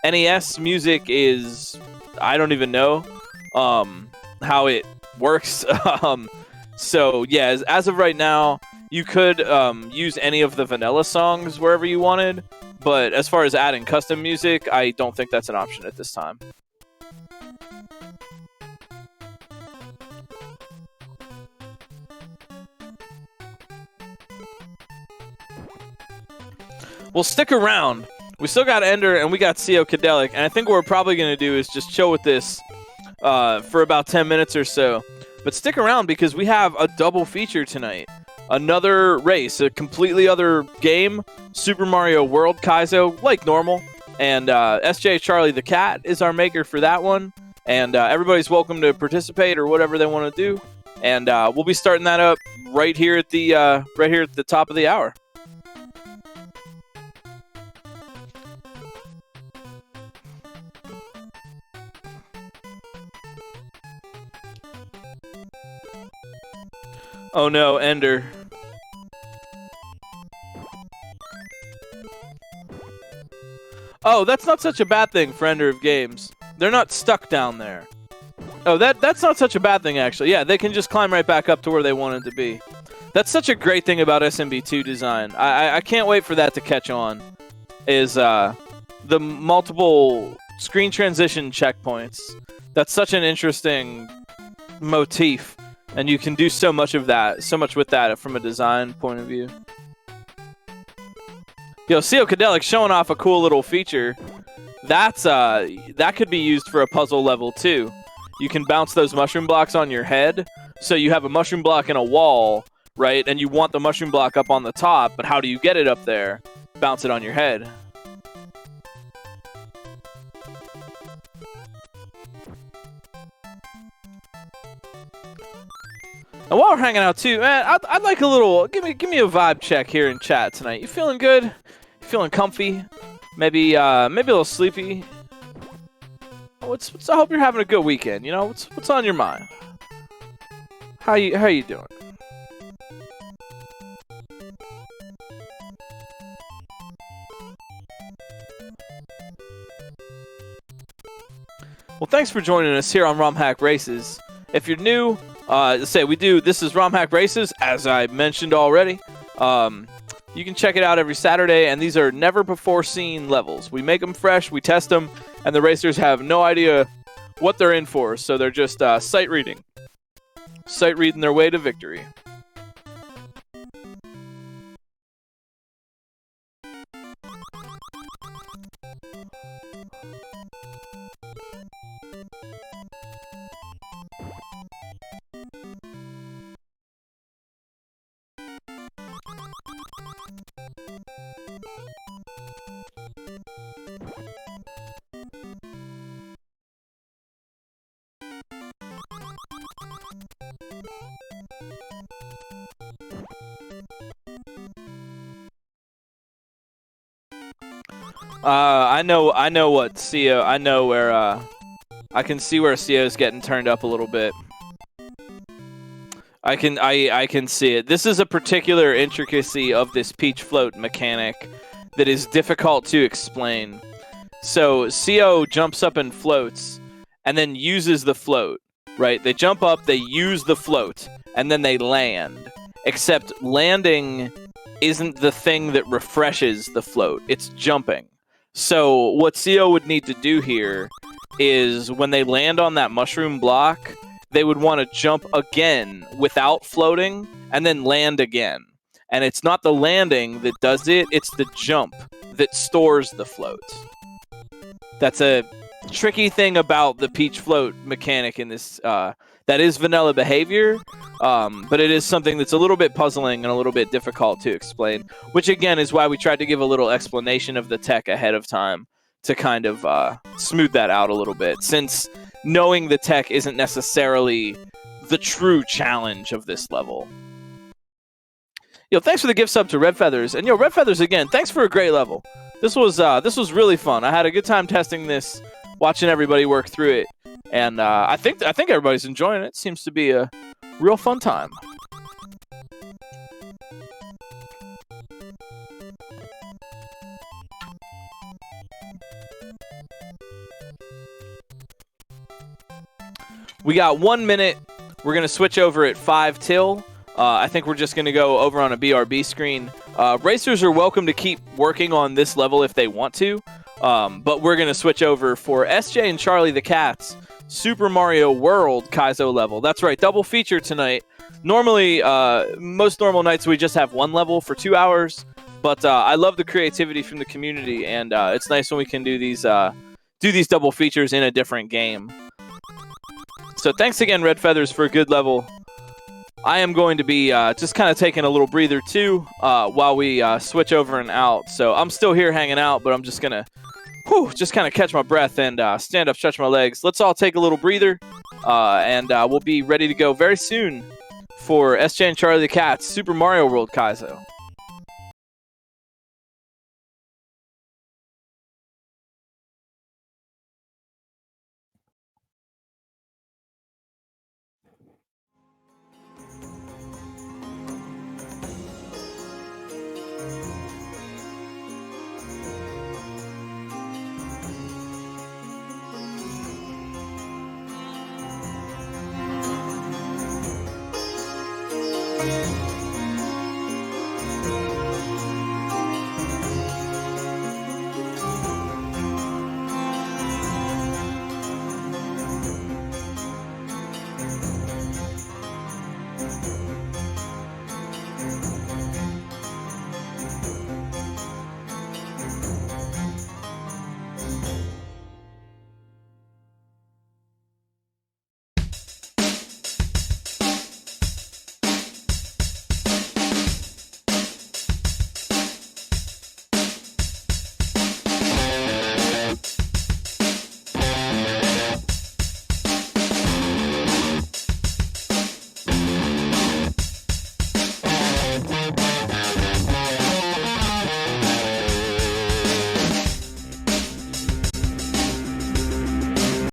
Speaker 1: NES music is, I don't even know how it works. So yeah, as of right now, you could use any of the vanilla songs wherever you wanted, but as far as adding custom music, I don't think that's an option at this time. Well, stick around. We still got Ender and we got Psychedelic, and I think what we're probably going to do is just chill with this for about 10 minutes or so. But stick around because we have a double feature tonight. Another race, a completely other game, Super Mario World Kaizo, like normal. And SJ Charlie the Cat is our maker for that one. And everybody's welcome to participate or whatever they want to do. And we'll be starting that up right here at the top of the hour. Oh no, Ender. Oh, that's not such a bad thing for Ender of Games. They're not stuck down there. Oh, that's not such a bad thing, actually. Yeah, they can just climb right back up to where they wanted to be. That's such a great thing about SMB2 design. I can't wait for that to catch on. Is the multiple screen transition checkpoints. That's such an interesting motif. And you can do so much with that from a design point of view. Yo, Psychedelic showing off a cool little feature. That could be used for a puzzle level too. You can bounce those mushroom blocks on your head. So you have a mushroom block in a wall, right? And you want the mushroom block up on the top, but how do you get it up there? bounce it on your head. And while we're hanging out too, man, I'd like a little, give me a vibe check here in chat tonight. You feeling good? You feeling comfy? Maybe a little sleepy? I hope you're having a good weekend. You know, what's on your mind? How you doing? Well, thanks for joining us here on Romhack Races. If you're new, this is Romhack Races, as I mentioned already. You can check it out every Saturday, and these are never-before-seen levels. We make them fresh, we test them, and the racers have no idea what they're in for, so they're just sight reading. Sight reading their way to victory. I know what CEO. I know where. I can see where CEO's getting turned up a little bit. I can see it. This is a particular intricacy of this peach float mechanic that is difficult to explain. So CEO jumps up and floats, and then uses the float. Right? They jump up, they use the float, and then they land. Except landing isn't the thing that refreshes the float. It's jumping. So what CEO would need to do here is when they land on that mushroom block, they would want to jump again without floating and then land again. And it's not the landing that does it, it's the jump that stores the float. That's a tricky thing about the peach float mechanic in this. That is vanilla behavior, but it is something that's a little bit puzzling and a little bit difficult to explain, which again is why we tried to give a little explanation of the tech ahead of time to kind of smooth that out a little bit, since knowing the tech isn't necessarily the true challenge of this level. Yo, thanks for the gift sub to redfeatherz, and yo, redfeatherz again, thanks for a great level. This was really fun. I had a good time testing this, watching everybody work through it. And I think everybody's enjoying it. Seems to be a real fun time. We got 1 minute. We're going to switch over at 5 till. I think we're just going to go over on a BRB screen. Racers are welcome to keep working on this level if they want to. But we're going to switch over for SJ and Charlie the Cats. Super Mario World Kaizo level. That's right, double feature tonight. Normally, most normal nights we just have one level for 2 hours, but I love the creativity from the community, and it's nice when we can do these double features in a different game. So thanks again, redfeatherz, for a good level. I am going to be just kind of taking a little breather too while we switch over and out. So I'm still here hanging out, but I'm just gonna just kind of catch my breath and stand up, stretch my legs. Let's all take a little breather, and we'll be ready to go very soon for SJ and Charlie the Cats Super Mario World Kaizo.